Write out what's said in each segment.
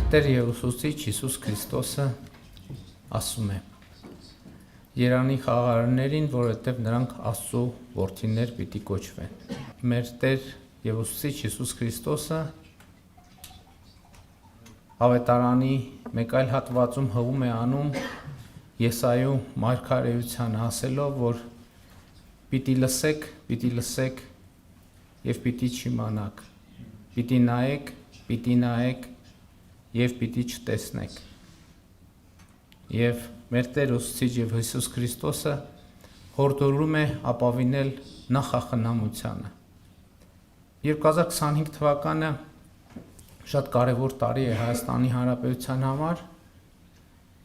Տեր և ուսուցիչ Հիսուս Քրիստոսը ասում է. Երանի խաղարարներին, որովհետև նրանք Աստծո որդիներ պիտի կոչվեն։ Մեր Տեր և ուսուցիչ Հիսուս Քրիստոսը Ավետարանի մեկ այլ հատվածում հղում է անում Եսայու մարգարեությանը, ասելով, որ պիտի լսեք և պիտի չիմանաք, պիտի նայեք և պիտի չտեսնեք։ Եվ մեր Տեր ուսուցիչ և Հիսուս Քրիստոսը հորդորում է ապավինել նախախնամությանը։ 2025 թվականը շատ կարևոր տարի է Հայաստանի Հանրապետության համար,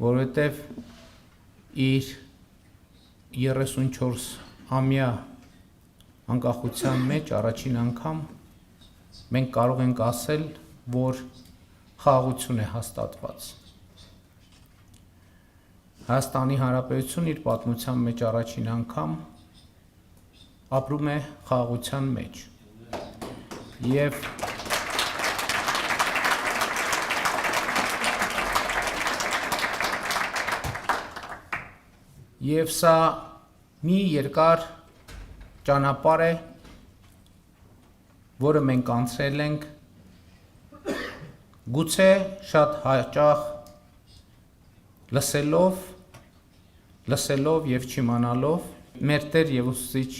որովհետև իր 34-ամյա անկախության մեջ առաջին անգամ մենք կարող ենք ասել, որ խաղաղություն է հաստատված։ Հայաստանի Հանրապետությունը իր պատմության մեջ առաջին անգամ ապրում է խաղաղության մեջ։ Եվ սա մի երկար ճանապարհ է, որը մենք անցրել ենք, գուցե շատ հաճախ լսելով և չիմանալով մեր Տեր և ուսուցիչ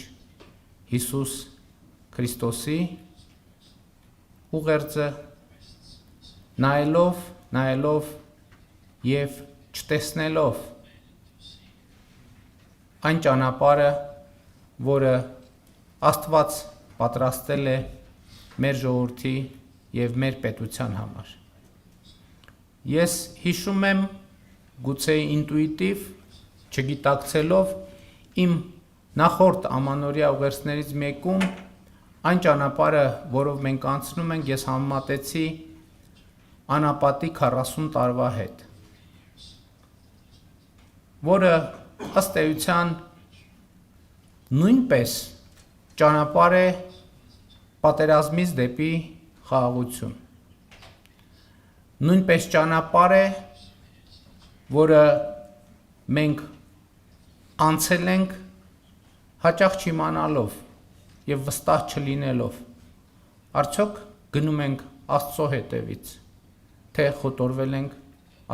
Հիսուս Քրիստոսի ուղերձը, նայելով և չտեսնելով այն ճանապարհը, որը Աստված պատրաստել է մեր ժողովրդի և մեր պետության համար։ Ես հիշում եմ, գուցե ինտուիտիվ, չգիտակցելով, իմ նախորդ ամանորյա ուղերձներից մեկում այն ճանապարհը, որով մենք անցնում ենք, ես համեմատեցի անապատի 40 տարվա հետ, որը ըստ էության նույնպես ճանապարհ է պատերազմից դեպի խաղաղություն։ Նույնպես ճանապարհ է, որը մենք անցել ենք հաճախ չիմանալով և վստահ չլինելով, արդյոք գնում ենք Աստծո հետևից, թե խոտորվել ենք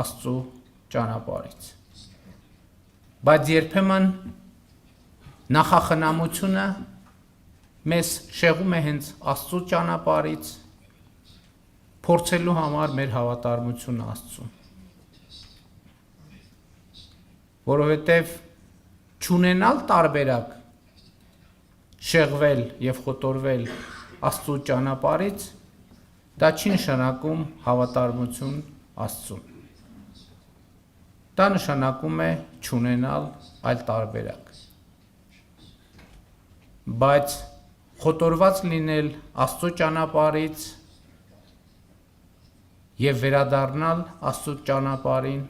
Աստծո ճանապարհից։ Բայց երբեմն նախախնամությունը մեզ շեղում է հենց Աստծո ճանապարհից, փորձելու համար մեր հավատարմությունը Աստծուն։ Որովհետև չունենալ տարբերակ, շեղվել և խոտորվել Աստծո ճանապարհից, դա չի նշանակում հավատարմություն Աստծուն։ Դա նշանակում է չունենալ այլ տարբերակ։ Բայց խոտորված լինել Աստծո ճանապարհից և վերադառնալ Աստծո ճանապարհին,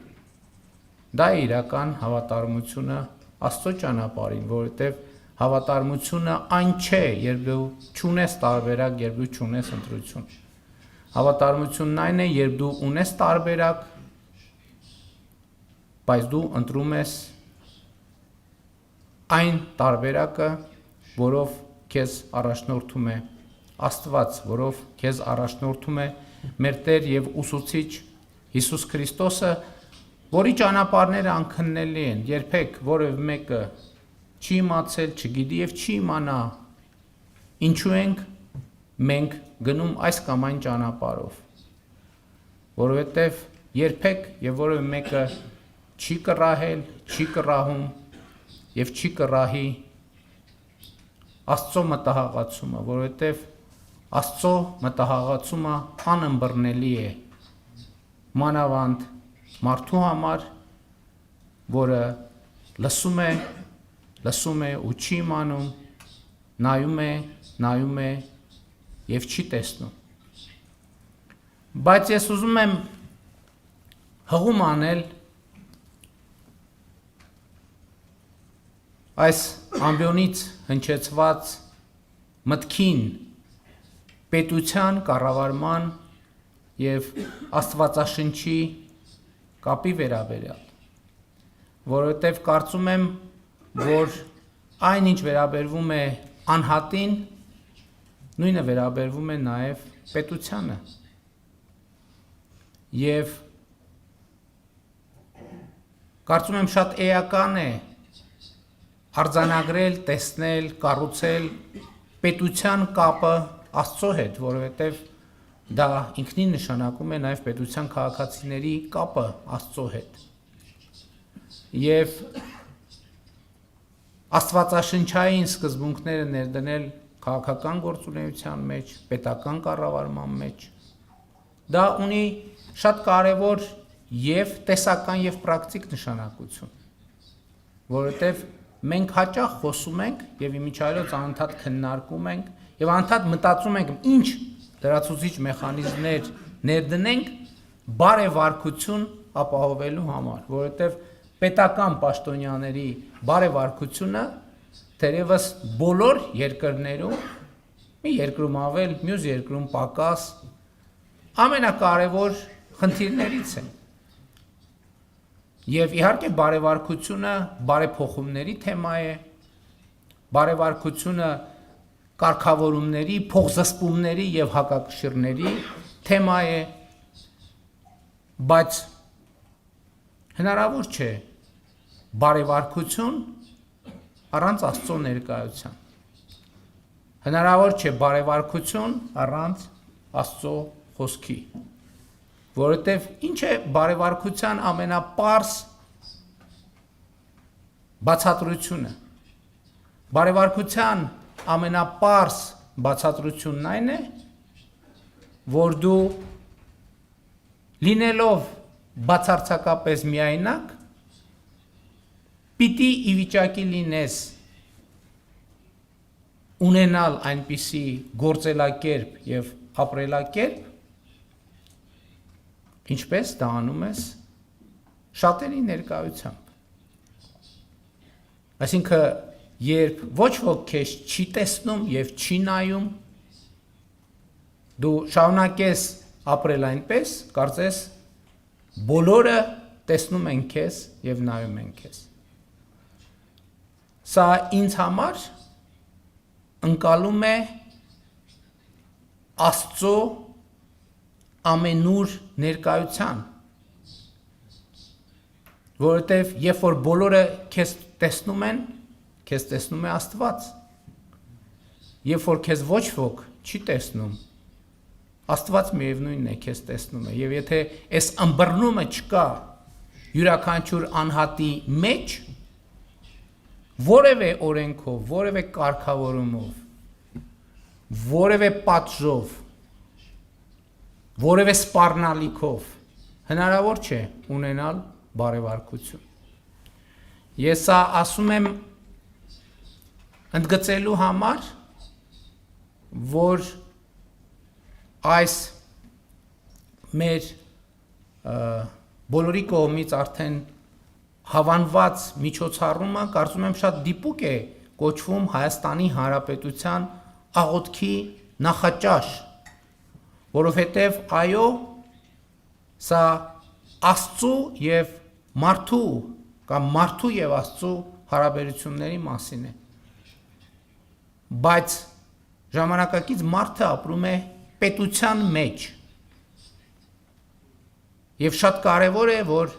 դա է իրական հավատարմությունը Աստծո ճանապարհին, որովհետև հավատարմությունը այն չէ, երբ դու չունես տարբերակ, երբ դու չունես ընտրություն։ Հավատարմությունն այն է, երբ դու ունես տարբերակ, բայց դու ընտրում ես այն տարբերակը, որով քեզ առաջնորդում է Աստված, որով քեզ առաջնորդում է մեր Տեր և ուսուցիչ Հիսուս Քրիստոսը, որի ճանապարհները անքննելի են, երբեք որևէ մեկը չի իմացել, չգիտի և չի իմանա ինչու ենք մենք գնում այս կամ այն ճանապարհով, որովհետև երբեք և որևէ մեկը չի կռահել, չի կռահում և չի կռահի Աստծո մտահղացումը, որովհետև Աստծո մտահղացումը անըմբռնելի է, մանավանդ մարդու համար, որը լսում է ու չի իմանում, նայում է և չի տեսնում։ Բայց ես ուզում եմ հղում անել այս ամբիոնից հնչեցված մտքին պետության կառավարման եւ Աստվածաշնչի կապի վերաբերյալ, որովհետեւ կարծում եմ, որ այն ինչ վերաբերվում է անհատին, նույնը վերաբերվում է նաեւ պետությանը։ Եվ կարծում եմ շատ էական է արձանագրել, տեսնել, կառուցել պետության կապը Աստծո հետ, որովհետև դա ինքնին նշանակում է նաև պետության քաղաքացիների կապը Աստծո հետ։ Եվ աստվածաշնչային սկզբունքները ներդնել քաղաքական գործունեության մեջ, պետական կառավարման մեջ, դա ունի շատ կարևոր եւ տեսական եւ պրակտիկ նշանակություն, որովհետեւ մենք հաճախ խոսում ենք եւ իմիջիայլոց անընդհատ քննարկում ենք եւ անընդհատ մտածում ենք ինչ լրացուցիչ մեխանիզմներ ներդնենք բարեվարկություն ապահովելու համար, որովհետեւ պետական պաշտոնյաների բարեվարկությունը թերևս բոլոր երկրներում, մի երկրում ավել, մյուս երկրում պակաս, ամենակարևոր խնդիրներից է։ Եվ իհարկե բարեվարկությունը բարեփոխումների թեմա է, բարեվարկությունը կարգավորումների, փոխզսպումների եւ հակակշիռների թեմա է, բայց հնարավոր չէ բարեվարկություն առանց Աստծո ներկայության։ Հնարավոր չէ բարեվարկություն առանց Աստծո խոսքի, որովհետև ինչ է բարեվարկության ամենապարզ բացատրությունը։ Բարեվարկության ամենապարզ բացատրությունն այն է, որ դու լինելով բացարձակապես միայնակ պիտի ի վիճակի լինես ունենալ այնպիսի գործելակերպ եւ ապրելակերպ, ինչպես դա անում ես շատերի ներկայությամբ։ Այսինքն, երբ ոչ ոք քեզ չի տեսնում եւ չի նայում, դու շարունակես ապրել այնպես, կարծես բոլորը տեսնում են քեզ եւ նայում են քեզ։ Սա ինձ համար ընկալում է Աստծո ամենուր ներկայության, որովհետև երբ որ բոլորը քեզ տեսնում են, քեզ տեսնում է Աստված, երբ որ քեզ ոչ ոք չի տեսնում, Աստված միևնույնն է քեզ տեսնում է, եւ եթե այս ըմբռնումը չկա յուրաքանչյուր անհատի մեջ, որևէ օրենքով, որևէ կարգավորումով, որևէ պատժով, որևէ սպառնալիքով հնարավոր չէ ունենալ բարեվարկություն։ Ես սա ասում եմ ընդգծելու համար, որ այս մեր բոլորի կողմից արդեն հավանված միջոցառումը կարծում եմ շատ դիպուկ է կոչվում Հայաստանի Հանրապետության աղոթքի նախաճաշ, որովհետև այո, սա Աստծո եւ մարդու կամ մարդու եւ Աստծո հարաբերությունների մասին է։ Բայց ժամանակակից մարդը ապրում է պետության մեջ։ Եվ շատ կարևոր է, որ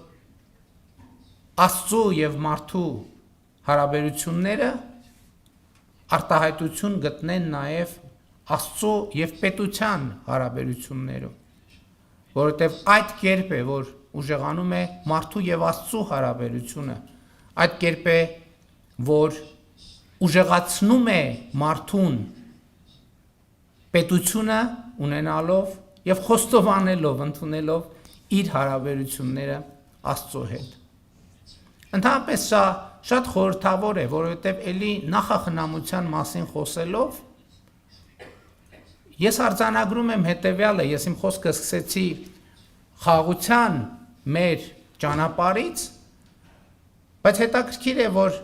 Աստծո եւ մարդու հարաբերությունները արտահայտություն գտնեն նաեւ Աստծո եւ պետության հարաբերություններում, որովհետեւ այդ կերպ է, որ ուժեղանում է մարդու եւ Աստծո հարաբերությունը, այդ կերպ է, որ ուժեղացնում է մարդուն պետությունը ունենալով եւ խոստովանելով, ընդունելով իր հարաբերությունները Աստծո հետ։ Ընդհանրապես սա շատ խորհրդավոր է, որովհետև էլի նախախնամության մասին խոսելով ես արձանագրում եմ հետևյալը, ես իմ խոսքը սկսեցի խաղաղության մեր ճանապարհից, բայց հետաքրքիր է, որ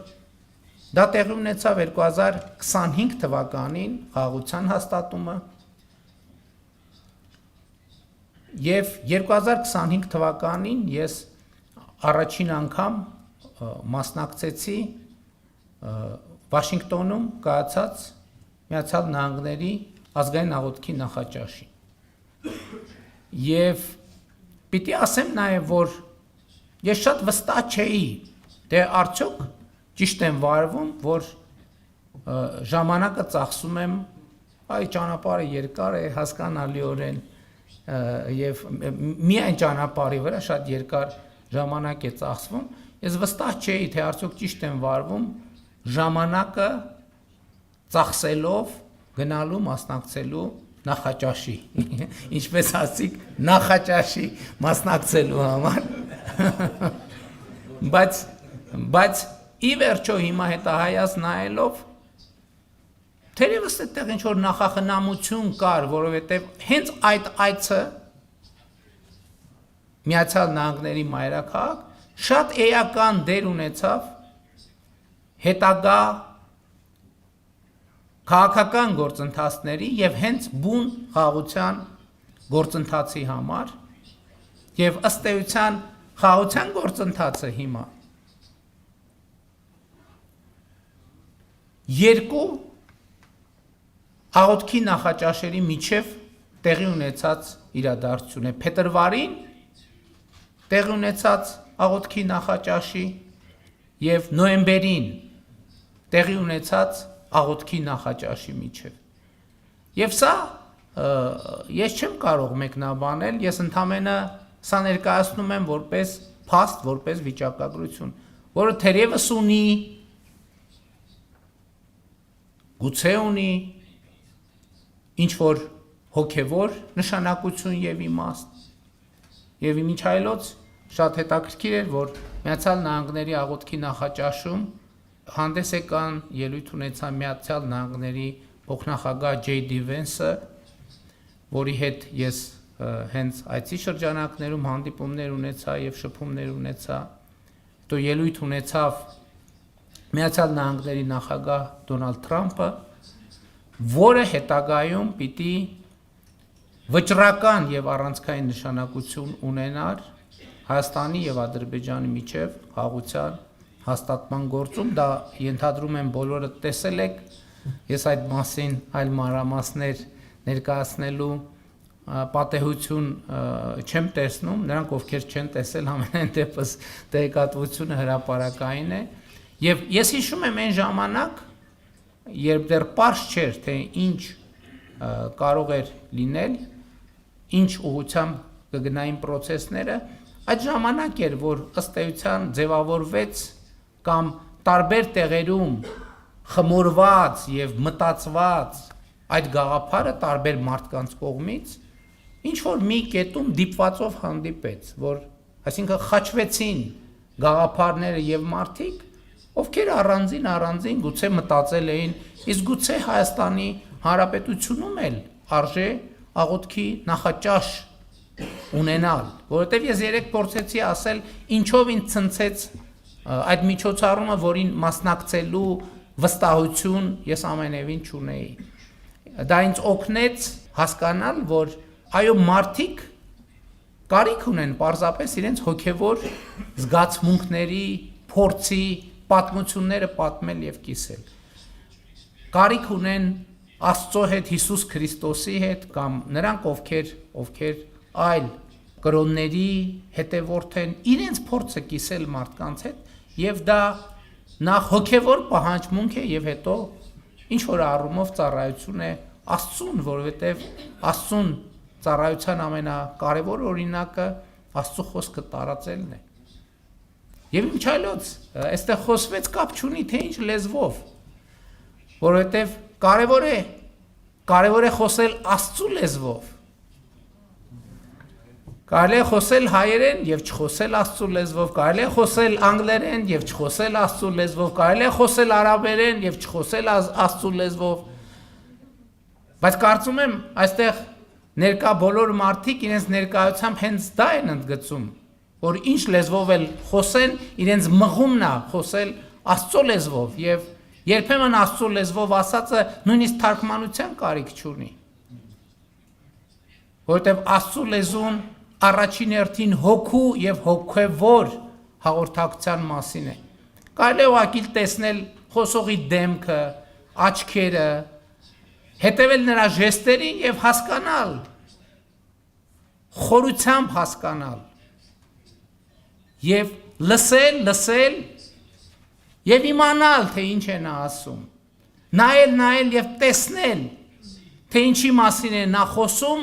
դա տեղի ունեցավ 2025 թվականին խաղաղության հաստատումը Եվ 2025 թվականին ես առաջին անգամ մասնակցեցի Վաշինգտոնում կայացած Միացյալ Նահանգների ազգային աղոթքի նախաճաշին։ Եվ պիտի ասեմ նաև, որ ես շատ վստահ չէի, թե արդյոք ճիշտ եմ վարվում, որ ժամանակը ծախսում եմ, այ ճանապարհը երկար է, հասկանալիորեն, եւ միայն ճանապարհի վրա շատ երկար ժամանակ է ծախսվում, ես վստահ չէի, թե արդյոք ճիշտ եմ վարվում ժամանակը ծախսելով գնալու մասնակցելու նախաճաշի, ինչպես ասիկ նախաճաշի մասնակցելու համար, բայց ի վերջո հիմա հետահայաց նայելով, թերևս այդտեղ ինչ-որ նախախնամություն կար, որովհետև հենց այդ այցը Միացյալ Նահանգների մայրաքաղաք շատ էական դեր ունեցավ հետագա քաղաքական գործընթացների եւ հենց բուն խաղաղության գործընթացի համար եւ ըստ էության խաղաղության գործընթացը հիմա երկու աղոթքի նախաճաշերի միջև տեղի ունեցած իրադարձություն է փետրվարին տեղի ունեցած աղոթքի նախաճաշի եւ նոյեմբերին տեղի ունեցած աղոթքի նախաճաշի միջև։ Եվ սա ես չեմ կարող մեկնաբանել, ես ընդամենը սա ներկայացնում եմ որպես փաստ, որպես վիճակագրություն, որը թերևս ունի գուցե ունի ինչ որ հոգևոր նշանակություն եւ իմաստ։ Եվ ինչ այլոց շատ հետաքրքիր էր, որ Միացյալ Նահանգների աղոթքի նախաճաշում հանդես եկան ելույթ ունեցան Միացյալ Նահանգների փոխնախագահ J.D. Vance-ը, որի հետ ես հենց այցի շրջանակներում հանդիպումներ ունեցա եւ շփումներ ունեցա, հետո ելույթ ունեցավ Միացյալ Նահանգների նախագահ Դոնալդ Թրամփը, որը հետագայում պիտի վճռական եւ առանցքային նշանակություն ունենար Հայաստանի եւ Ադրբեջանի միջև խաղաղության հաստատման գործում, դա ենթադրում եմ բոլորը տեսել եք, ես այդ մասին այլ մանրամասներ ներկայացնելու պատեհություն չեմ տեսնում, նրանք ովքեր չեն տեսել ամենայն դեպս տեղեկատվությունը հրապարակային է, եւ ես հիշում եմ այն ժամանակ, երբ դեռ պարզ չէր, թե ինչ կարող էր լինել, ինչ ուղղությամբ կգնային process-ները, այդ ժամանակ էր, որ ըստ էության ձևավորվեց կամ տարբեր տեղերում խմորված եւ մտածված այդ գաղափարը տարբեր մարդկանց կողմից ինչ որ մի կետում դիպվածով հանդիպեց, որ այսինքն խաչվեցին գաղափարները եւ մարդիկ, ովքեր առանձին գուցե մտածել էին, իսկ գուցե Հայաստանի Հանրապետությունում էլ արժե աղոթքի նախաճաշ ունենալ, որովհետև ես երեք փորձեցի ասել, ինչով ինձ ցնցեց այդ միջոցառումը, որին մասնակցելու վստահություն ես ամենևին չունեի։ Դա ինձ օգնեց հասկանալ, որ այո մարդիկ կարիք ունեն պարզապես իրենց հոգևոր զգացմունքների, փորձի, պատմությունները պատմել եւ կիսել։ Կարիք ունեն Աստծո հետ, Հիսուս Քրիստոսի հետ կամ նրանք ովքեր այլ կրոնների հետևորդ են, իրենց փորձը կիսել մարդկանց հետ եւ դա նախ հոգևոր պահանջմունք է եւ հետո ինչ որ առումով ծառայություն է Աստծուն, որովհետեւ Աստծուն ծառայության ամենակարևոր օրինակը Աստծո խոսքը տարածելն է։ Եվ ինչ այլոց, այստեղ խոսվեց կապ չունի թե ինչ լեզվով, որովհետեւ կարևոր է խոսել Աստծո լեզվով։ Կարելի է խոսել հայերեն եւ չխոսել Աստծո լեզվով, կարելի է խոսել անգլերեն եւ չխոսել Աստծո լեզվով, կարելի է խոսել արաբերեն եւ չխոսել Աստծո լեզվով։ Բայց կարծում եմ, այստեղ ներկա բոլոր մարդիկ իրենց ներկայությամբ հենց դա են ընդգծում, որ ինչ լեզվով էլ խոսեն, իրենց մղումն է խոսել Աստծո լեզվով եւ երբեմն Աստծո լեզվով ասածը նույնիսկ թարգմանության կարիք չունի։ որովհետև Աստծո լեզուն առաջին հերթին հոգու եւ հոգեվոր հաղորդակցության մասին է։ Կարելի է ուղղակի տեսնել խոսողի դեմքը, աչքերը, հետևել նրա ժեստերին եւ հասկանալ, խորությամբ հասկանալ եւ լսել եւ իմանալ, թե ինչ է նա ասում, նայել եւ տեսնել, թե ինչի մասին է նա խոսում,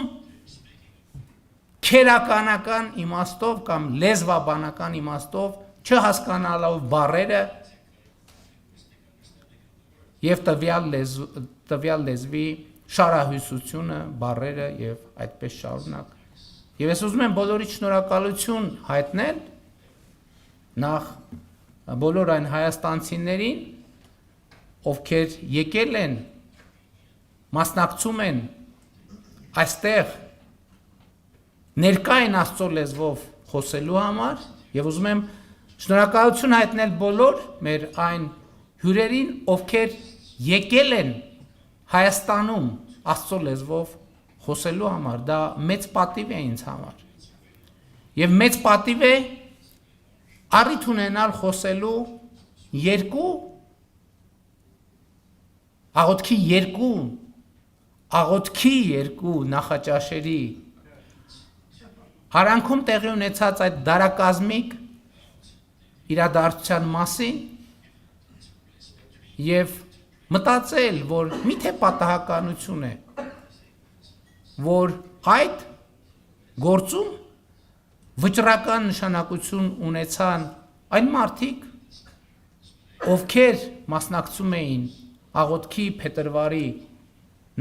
քերականական իմաստով կամ լեզվաբանական իմաստով, չհասկանալով բառերը եւ տվյալ լեզվի շարահյուսությունը, բառերը եւ այդպես շարունակ։ Եվ ես ուզում եմ բոլորի շնորհակալություն հայտնել նախ բոլոր այն հայաստանցիներին, ովքեր եկել են, մասնակցում են այստեղ ներկա են Աստծո լեզվով խոսելու համար եւ ուզում եմ շնորհակալություն հայտնել բոլոր մեր այն հյուրերին, ովքեր եկել են Հայաստանում Աստծո լեզվով խոսելու համար, դա մեծ պատիվ է ինձ համար։ Եվ մեծ պատիվ է առիթ ունենալ խոսելու աղոթքի երկու նախաճաշերի Հարանքում տեղի ունեցած այդ դարակազմիկ իրադարձության մասին եւ մտածել, որ միթե պատահականություն է, որ այդ գործում վճռական նշանակություն ունեցան այն մարդիկ, ովքեր մասնակցում էին աղոթքի փետրվարի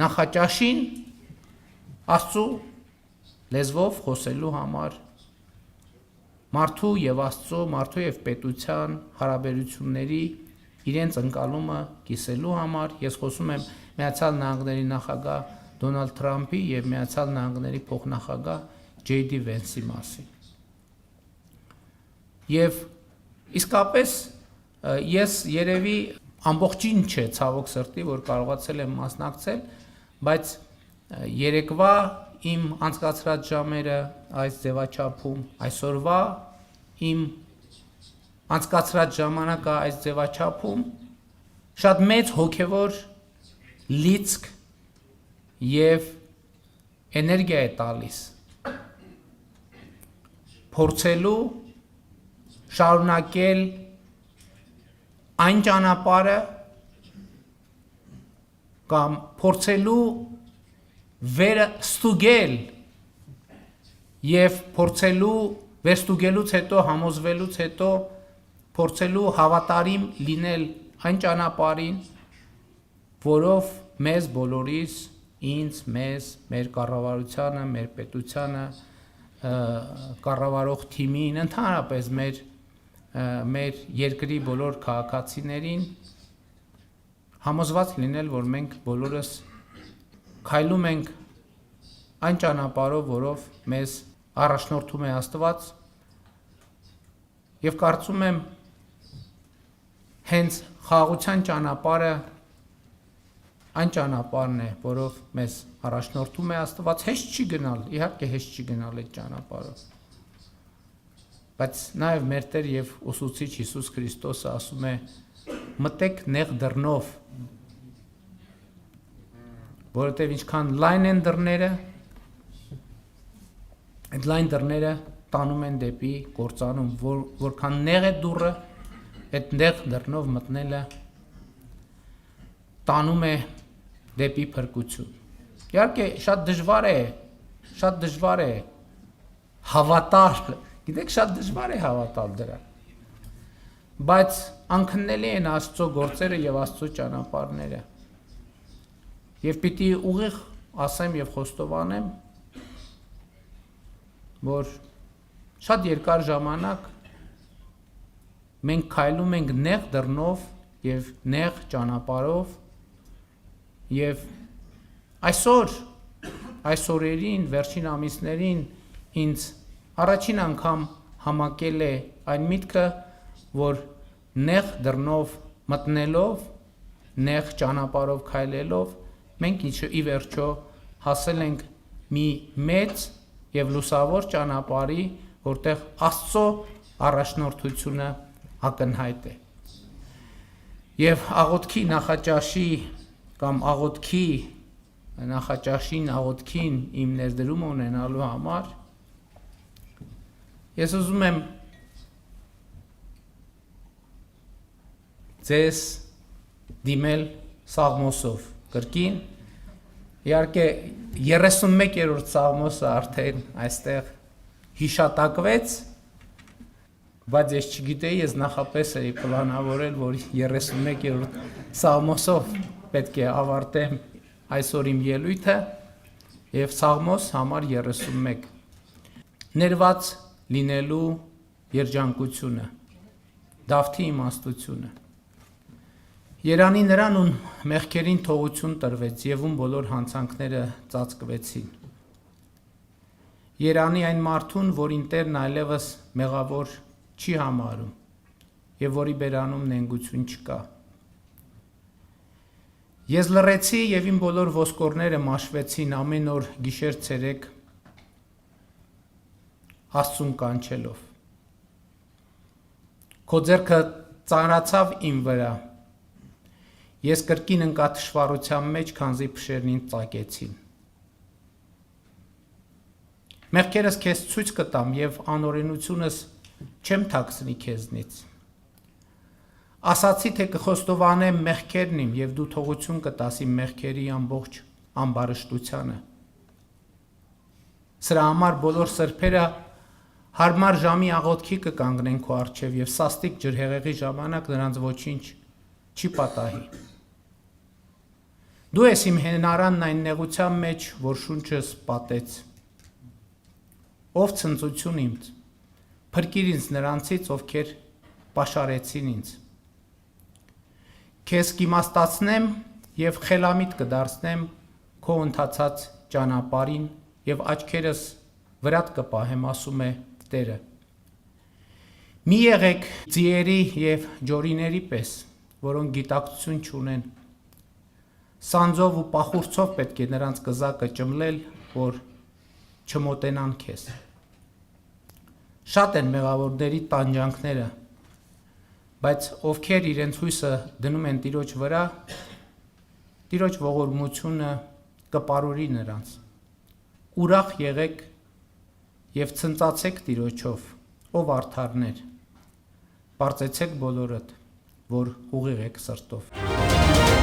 նախաճաշին Աստծո լեզվով խոսելու համար մարդու եւ Աստծո, մարդու եւ պետության հարաբերությունների իրենց ընկալումը կիսելու համար ես խոսում եմ Միացյալ Նահանգների նախագահ Դոնալդ Թրամփի եւ Միացյալ Նահանգների փոխնախագահ Ջեյ Դի Վենսի մասին։ Եվ իսկապես ես երևի ամբողջին չէ ցավոք սրտի, որ կարողացել եմ մասնակցել, բայց երեկվա իմ անցկացրած ժամերը այս ձևաչափում, այսօրվա իմ անցկացրած ժամանակը այս ձևաչափում շատ մեծ հոգևոր լիցք եւ էներգիա է տալիս փորձելու շարունակել այն ճանապարհը կամ փորձելու վերը ստուգել եւ փորձելու վերստուգելուց հետո համոզվելուց հետո փորձելու հավատարիմ լինել այն ճանապարհին, որով մեզ բոլորիս, ինձ, մեզ, մեր կառավարությանը, մեր պետությանը, կառավարող թիմին, ընդհանրապես մեր երկրի բոլոր քաղաքացիներին համոզված լինել, որ մենք բոլորս քայլում ենք այն ճանապարհով, որով մեզ առաջնորդում է Աստված, եւ կարծում եմ հենց խաղաղության ճանապարհը այն ճանապարհն է, որով մեզ առաջնորդում է Աստված, հեշտ չի գնալ, իհարկե հեշտ չի գնալ այդ ճանապարհով, բայց նաեւ մեր Տեր եւ Ուսուցիչ Հիսուս Քրիստոսը ասում է մտեք նեղ դռնով, որովհետև ինչքան լայն են դռները, այդ լայն դռները տանում են դեպի կործանում, որքան նեղ է դուռը, այդ նեղ դռնով մտնելը տանում է դեպի փրկություն։ Իհարկե շատ դժվար է հավատալ, գիտեք, շատ դժվար է հավատալ դրան, բայց անքննելի են Աստծո գործերը եւ Աստծո ճանապարհները։ Եվ պիտի ուղիղ ասեմ եւ խոստովանեմ, որ շատ երկար ժամանակ մենք քայլում ենք նեղ դռնով եւ նեղ ճանապարհով եւ այս օրերին, վերջին ամիսներին ինձ առաջին անգամ համակել է այն միտքը, որ նեղ դռնով մտնելով, նեղ ճանապարհով քայլելով մենք ի վերջո հասել ենք մի մեծ եւ լուսավոր ճանապարհի, որտեղ Աստծո առաջնորդությունը ակնհայտ է։ Եվ աղոթքի նախաճաշի կամ աղոթքին իմ ներդրումը ունենալու համար ես ուզում եմ ձեզ դիմել Սաղմոսով կրկին, իհարկե 31-րդ Սաղմոսը արդեն այստեղ հիշատակվեց, բայց ես չգիտեի, ես նախապես էի պլանավորել, որ 31-րդ Սաղմոսով պետք է ավարտեմ այսօր իմ ելույթը եւ Սաղմոս համար 31 ներված լինելու երջանկությունը, Դավթի իմաստությունը։ Երանի նրան ուն մեղքերին թողություն տրվեց եւ ում բոլոր հանցանքները ծածկվեցին։ Երանի այն մարդուն, որին Տերն այլևս մեղավոր չի համարում եւ որի բերանում նենգություն չկա։ Ես լռեցի եւ իմ բոլոր ոսկորները մաշվեցին ամեն օր գիշեր ցերեկ Աստծուն կանչելով։ Քո ձեռքը ծանրացավ իմ վրա։ Ես կրկին ընկա թշվառության մեջ, քանզի փշերն ինձ ծակեցին։ Մեղքերս քեզ ցույց կտամ եւ անօրենությունս չեմ թաքցնի քեզնից։ Ասացի, թե կխոստովանեմ մեղքերն իմ եւ դու թողություն կտաս իմ մեղքերի ամբողջ ամբարշտությանը։ Սրա համար բոլոր սրբերը հարմար ժամի աղոթքի կկանգնեն քո առջև եւ սաստիկ ջրհեղեղի ժամանակ նրանց ոչինչ չի պատահի։ Դու ես իմ հենարանն այն նեղության մեջ, որ շունչս պատեց։ Ով ցնծություն ինձ, փրկիր ինձ նրանցից, ովքեր պաշարեցին ինձ։ Քեզ կիմաստացնեմ եւ խելամիտ կդարձնեմ քո ընթացած ճանապարհին եւ աչքերս վրատ կպահեմ, ասում է Տերը։ Մի եղեք ձիերի եւ ջորիների պես, որոնք գիտակցություն չունեն։ Սանձով ու պախուրցով պետք է նրանց կզակը ճմլել, որ չմոտենան քեզ։ Շատ են մեղավորների տանջանքները, բայց ովքեր իրենց հույսը դնում են Տիրոջ վրա, Տիրոջ ողորմությունը կպարուրի նրանց։ Ուրախ եղեք եւ ցնծացեք Տիրոջով, ով արդարներ։ Պարծեցեք բոլորդ, որ ուղիղ եք սրտով։